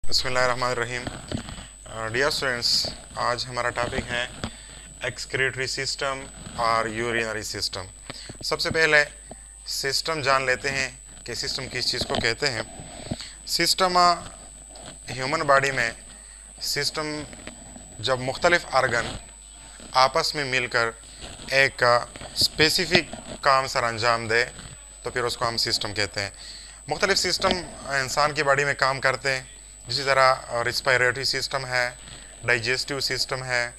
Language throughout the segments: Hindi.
बिस्मिल्लाहिर्रहमानिर्रहीम। डियर स्टूडेंट्स, आज हमारा टॉपिक है एक्सक्रीटरी सिस्टम और यूरिनरी सिस्टम। सबसे पहले सिस्टम जान लेते हैं कि सिस्टम किस चीज़ को कहते हैं। सिस्टम ह्यूमन बॉडी में सिस्टम जब मुख्तलिफ आर्गन आपस में मिलकर एक स्पेसिफिक काम सर अंजाम दे तो फिर उसको हम सिस्टम कहते हैं। मुख्तलिफ सिस्टम इंसान की बॉडी में काम करते हैं, जिसी तरह रिस्पायरेटरी सिस्टम है, डाइजेस्टिव सिस्टम है,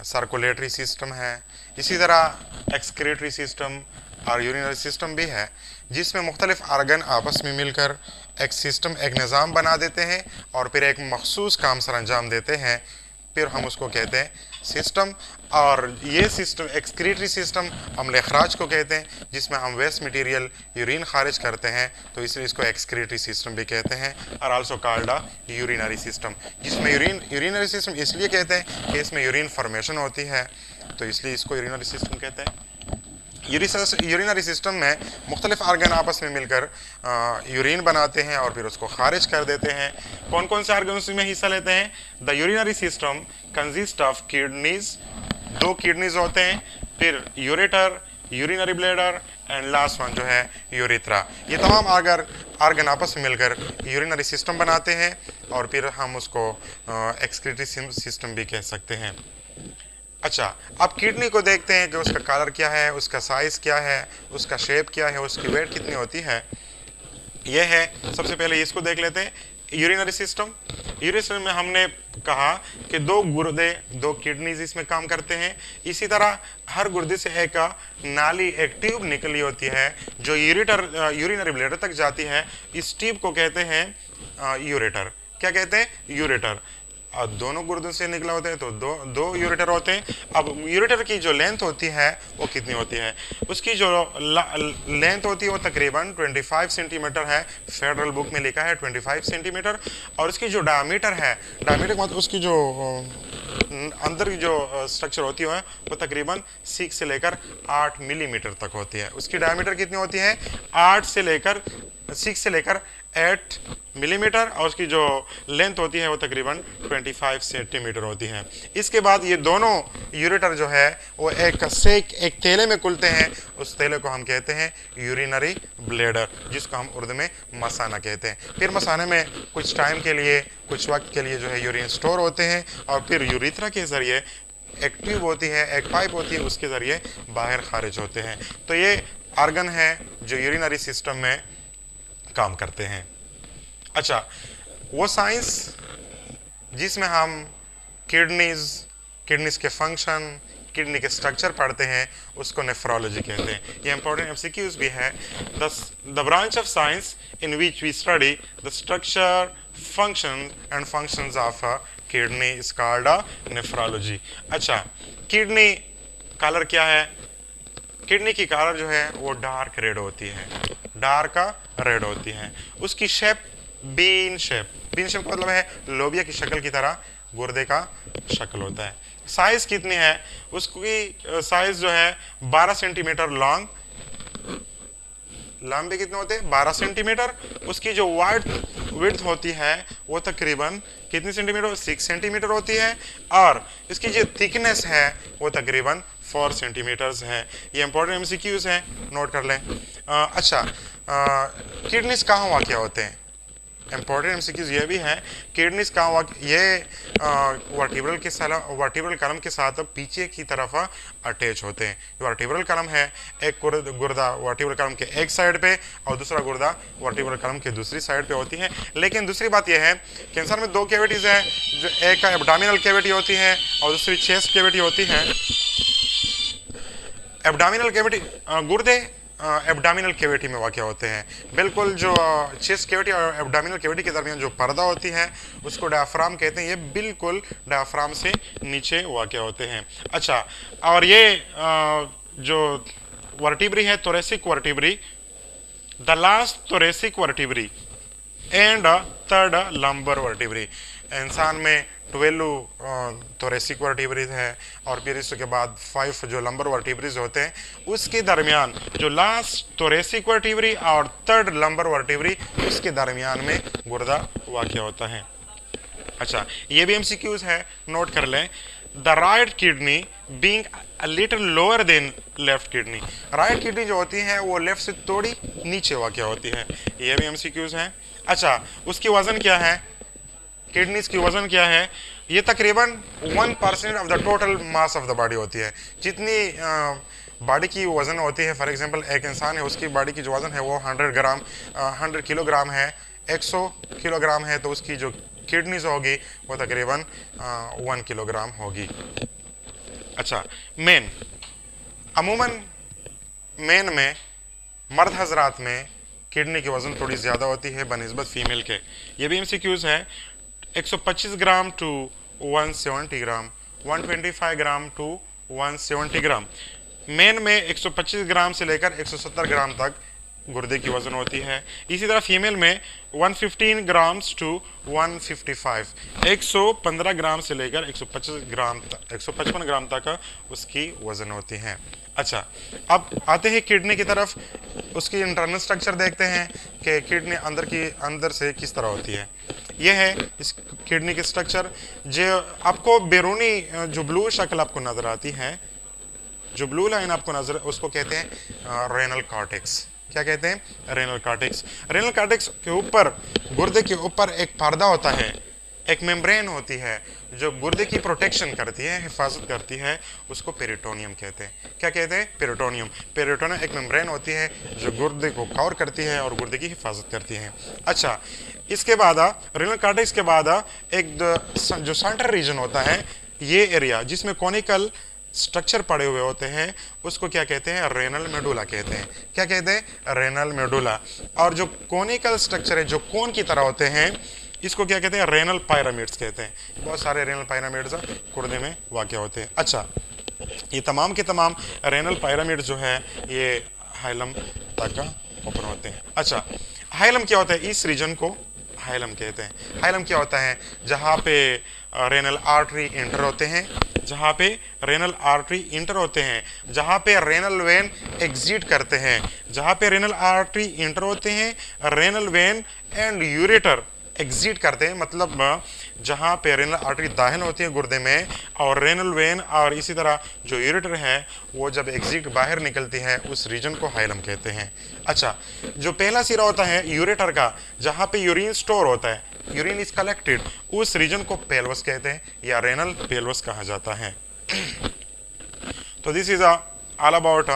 सर्कुलेटरी सिस्टम है। इसी तरह एक्सक्रीटरी सिस्टम और यूरिनरी सिस्टम भी है, जिसमें मुख्तलिफ आर्गन आपस में मिलकर एक सिस्टम, एक निज़ाम बना देते हैं और फिर एक मखसूस काम सर अंजाम देते हैं, फिर हम उसको कहते हैं सिस्टम। और ये सिस्टम एक्सक्रीटरी सिस्टम अम्ल अखराज को कहते हैं, जिसमें हम वेस्ट मटेरियल यूरिन खारिज करते हैं, तो इसलिए इसको एक्सक्रीटरी सिस्टम भी कहते हैं। और आल्सो कॉल्ड यूरिनरी सिस्टम, जिसमें यूरिनरी सिस्टम इसलिए कहते हैं कि इसमें यूरिन फॉर्मेशन होती है, तो इसलिए इसको यूरिनरी सिस्टम कहते हैं। यूरिनरी सिस्टम में मुख्तलिफ आर्गन आपस में मिलकर यूरिन बनाते हैं और फिर उसको खारिज कर देते हैं। कौन कौन से आर्गन उसमें हिस्सा लेते हैं? The urinary system consist of kidneys, 2 kidneys होते हैं, फिर ureter, urinary bladder and last one जो है यूरिथ्रा। ये तमाम आर्गन आपस में मिलकर यूरिनरी सिस्टम बनाते हैं और फिर हम उसको एक्सक्रीटरी सिस्टम भी कह सकते हैं। अच्छा, अब किडनी को देखते हैं कि उसका कलर क्या है, उसका साइज़ क्या है, उसका शेप क्या है, उसकी वेट कितनी होती है। यह है, सबसे पहले इसको देख लेते हैं। यूरिनरी सिस्टम, यूरिनरी सिस्टम में हमने कहा कि 2 गुर्दे, 2 किडनीज इसमें काम करते हैं। इसी तरह हर गुर्दे से एक नाली, एक ट्यूब निकली होती है जो यूरिनरी ब्लैडर तक जाती है। इस ट्यूब को कहते हैं यूरेटर। क्या कहते हैं? यूरेटर। और दोनों गुर्दों से निकला होता है तो दो यूरेटर होते हैं। अब यूरेटर की जो लेंथ होती है वो कितनी होती है? उसकी जो लेंथ होती है वो तकरीबन 25 सेंटीमीटर है। फेडरल बुक में लिखा है 25 सेंटीमीटर। और उसकी जो डायमीटर है, डायमीटर मतलब उसकी जो अंदर की जो स्ट्रक्चर होती है वो तकरीबन 6 से लेकर 8 मिलीमीटर तक होती है। उसकी डायमीटर कितनी होती है? 6 से लेकर 8 मिलीमीटर, और उसकी जो लेंथ होती है वो तकरीबन 25 सेंटीमीटर होती है। इसके बाद ये दोनों यूरेटर जो है वो एक तेले में खुलते हैं। उस तेले को हम कहते हैं यूरिनरी ब्लैडर, जिसको हम उर्दू में मसाना कहते हैं। फिर मसाने में कुछ टाइम के लिए, कुछ वक्त के लिए जो है यूरिन स्टोर होते हैं और फिर यूरिथ्रा के ज़रिए एक ट्यूब होती है, एक पाइप होती है, उसके ज़रिए बाहर खारिज होते हैं। तो ये आर्गन है जो यूरिनरी सिस्टम में काम करते हैं। अच्छा, वो साइंस जिसमें हम किडनीज के फंक्शन, किडनी के स्ट्रक्चर पढ़ते हैं, उसको नेफ्रोलॉजी कहते हैं। ये इंपॉर्टेंट एमसीक्यूज भी है। The branch of science in which we study the structure, function and functions of kidney is called nephrology. अच्छा, किडनी कलर क्या है? किडनी की कलर जो है वो डार्क रेड होती है, डार्क रेड होती है। उसकी शेप बीन शेप का मतलब है लोबिया की शक्ल की तरह गुर्दे का शक्ल होता है। साइज कितनी है? उसकी साइज जो है 12 सेंटीमीटर लॉन्ग, लंबे कितने होते हैं? 12 सेंटीमीटर। उसकी जो विड्थ होती है वो तकरीबन कितनी सेंटीमीटर? 6 सेंटीमीटर होती है। और इसकी जो थिकनेस है वो तकरीबन 4 सेंटीमीटर्स है। ये इंपॉर्टेंट एमसीक्यूज हैं, नोट कर लें। अच्छा, किडनीज कहाँ वाक़ होते हैं? इंपॉर्टेंट एमसीक्यूज ये भी है, किडनीज कहाँ वाक़, ये वर्टिब्रल कलम के साथ पीछे की तरफ अटैच होते हैं। वर्टिब्रल कलम है, एक गुर्दा वर्टिब्रल कलम के एक साइड पे और दूसरा गुर्दा वर्टिब्रल कलम के दूसरी साइड पे होती है। लेकिन दूसरी बात यह है कि इंसान में 2 कैविटीज़ हैं, जो एक का एब्डोमिनल कैविटी होती है और दूसरी चेस्ट कैविटी होती है। एब्डोमिनल कैविटी, गुर्दे एब्डोमिनल कैविटी में वाक़ होते हैं। बिल्कुल जो चेस्ट कैविटी और एब्डोमिनल कैविटी के दरमियान जो पर्दा होती है उसको डायफ्राम कहते हैं। ये बिल्कुल डायफ्राम से नीचे वाक़ होते हैं। अच्छा, और ये जो वर्टिब्री है, thoracic vertebrae, the last thoracic vertebrae and third lumbar vertebrae. इंसान में 12 थोरेसिक वर्टिब्रीज है और फिर इसके बाद 5 जो लंबर वर्टिब्रीज होते हैं, उसके दरमियान जो लास्ट थोरेसिक वर्टिब्री और थर्ड लंबर वर्टिब्री, उसके दरमियान में गुर्दा वाक़ होता है। अच्छा, ये भी एमसीक्यूज है, नोट कर लें। The right kidney being a little lower than left kidney, right kidney जो होती है वो लेफ्ट से थोड़ी नीचे वाक़ होती है, ये भी एमसीक्यूज है। अच्छा, उसकी वजन क्या है, किडनीज की वजन क्या है, ये तकरीबन 1% of the total mass of the body होती है। जितनी बॉडी की वजन होती है, फॉर एग्जांपल एक इंसान है, उसकी बॉडी की जो वजन है वो 100 किलोग्राम है, 100 किलोग्राम है, तो उसकी जो किडनीज होगी वो तकरीबन 1 किलोग्राम होगी। अच्छा, मेन, अमूमन मेन में, मर्द हजरात में किडनी की वजन थोड़ी ज़्यादा होती है बनिस्बत फीमेल के, ये भी एमसीक्यूज है। 125 gram to 170 gram, 125 gram to 170 gram. Main में 125 ग्राम से लेकर 170 ग्राम तक गुर्दे की वजन होती है। इसी तरह फीमेल में 115 ग्राम्स टू 155, 115 ग्राम से लेकर 155 ग्राम तक उसकी वजन होती है। अच्छा, अब आते हैं किडनी की तरफ, उसकी इंटरनल स्ट्रक्चर देखते हैं कि किडनी अंदर से किस तरह होती है। यह है इस किडनी की स्ट्रक्चर। जो आपको बैरूनी जो ब्लू शक्ल आपको नजर आती है, जो ब्लू लाइन आपको नजर, उसको कहते हैं रेनल कॉर्टेक्स। क्या कहते हैं? Renal cortex. रेनल कॉर्टेक्स के ऊपर, गुर्दे के ऊपर एक पर्दा होता है, एक मेम्ब्रेन होती है जो गुर्दे की प्रोटेक्शन करती है, हिफाजत करती है, उसको पेरिटोनियम कहते हैं। क्या कहते हैं? पेरिटोनियम। पेरिटोनियम एक मेम्ब्रेन होती है जो गुर्दे को कवर करती है और गुर्दे की हिफाजत करती है। अच्छा, इसके बाद रेनल कॉर्टेक्स के बाद एक जो सेंट्रल रीजन होता है, ये एरिया जिसमें कॉनिकल स्ट्रक्चर पड़े हुए होते हैं, उसको क्या कहते हैं? रेनल मेडुला कहते हैं। क्या कहते हैं? Renal medulla. और जो कॉनिकल स्ट्रक्चर है, जो कोन की तरह होते हैं, इसको क्या कहते हैं? रेनल पायरामिड्स कहते हैं। बहुत सारे रेनल पायरामिड्स गुर्दे में वाक़ होते हैं। अच्छा, ये तमाम के तमाम रेनल पायरामिड जो है ये हाइलम तक ओपन होते हैं। अच्छा, हाइलम क्या होता है? इस रीजन को हाइलम कहते हैं। हाइलम क्या होता है? जहाँ पे रेनल आर्टरी इंटर होते हैं, जहाँ पे रेनल आर्टरी इंटर होते हैं, जहाँ पे रेनल वेन एग्जिट करते हैं, जहाँ पे रेनल आर्टरी इंटर होते हैं, renal vein and ureter exit करते हैं, मतलब जहाँ पे रेनल आर्टरी दाखिल होती है गुर्दे में, और रेनल वेन और इसी तरह जो यूरेटर है वो जब एग्जिट बाहर निकलती है, उस रीजन को हाइलम कहते हैं। अच्छा, जो पहला सिरा होता है यूरेटर का, जहाँ पे यूरिन स्टोर होता है, यूरिन इज कलेक्टेड, उस रीजन को पेल्वस कहते हैं या रेनल पेल्वस कहा जाता है। तो this is all about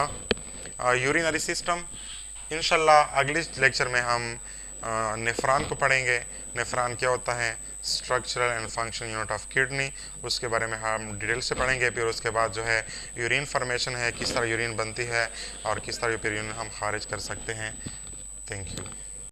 urinary system. इंशाल्लाह अगले लेक्चर में हम नेफ्रॉन को पढ़ेंगे। नेफ्रॉन क्या होता है, structural and function unit of kidney, उसके बारे में हम डिटेल से पढ़ेंगे। फिर उसके बाद जो है यूरिन फॉर्मेशन है, किस तरह यूरिन बनती है और किस तरह फिर यूरिन हम खारिज कर सकते हैं। Thank you.